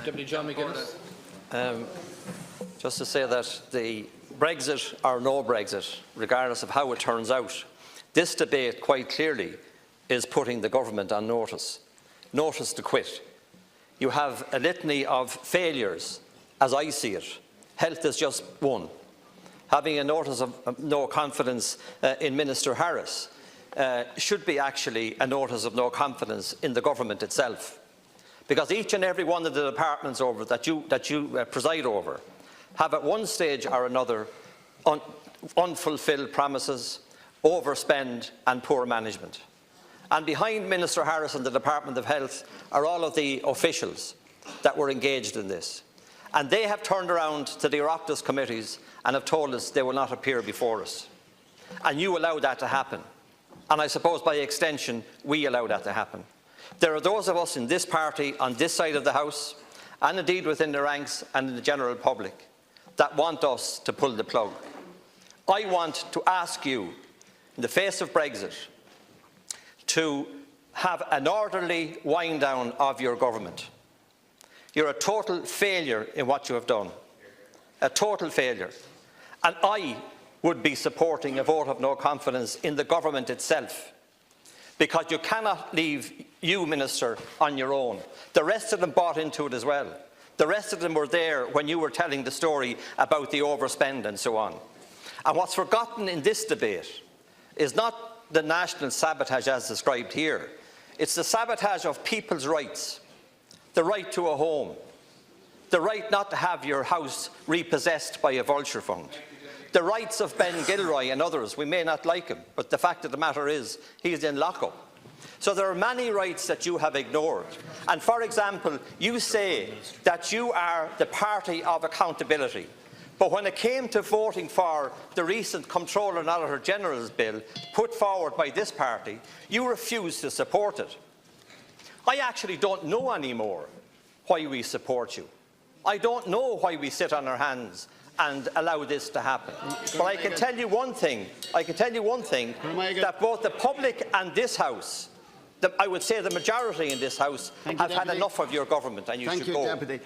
Deputy John McGuinness. Just to say that the Brexit or no Brexit, regardless of how it turns out, this debate quite clearly is putting the government on notice. Notice to quit. You have a litany of failures, as I see it. Health is just one. Having a notice of no confidence in Minister Harris should be actually a notice of no confidence in the government itself. Because each and every one of the departments that you preside over have at one stage or another unfulfilled promises, overspend and poor management. And behind Minister Harris and the Department of Health are all of the officials that were engaged in this. And they have turned around to the Oireachtas committees and have told us they will not appear before us. And you allow that to happen. And I suppose by extension, we allow that to happen. There are those of us in this party, on this side of the House, and indeed within the ranks and in the general public, that want us to pull the plug. I want to ask you, in the face of Brexit, to have an orderly wind down of your government. You're a total failure in what you have done. A total failure. And I would be supporting a vote of no confidence in the government itself. Because you cannot leave you, Minister, on your own. The rest of them bought into it as well. The rest of them were there when you were telling the story about the overspend and so on. And what's forgotten in this debate is not the national sabotage as described here. It's the sabotage of people's rights. The right to a home. The right not to have your house repossessed by a vulture fund. The rights of Ben Gilroy and others. We may not like him, but the fact of the matter is he's in lockup. So there are many rights that you have ignored. And for example, you say that you are the party of accountability. But when it came to voting for the recent Comptroller and Auditor General's bill put forward by this party, you refused to support it. I actually don't know anymore why we support you. I don't know why we sit on our hands and allow this to happen. But I can tell you one thing, that both the public and this House, I would say the majority in this House, have had enough of your government, and you should go. Deputy.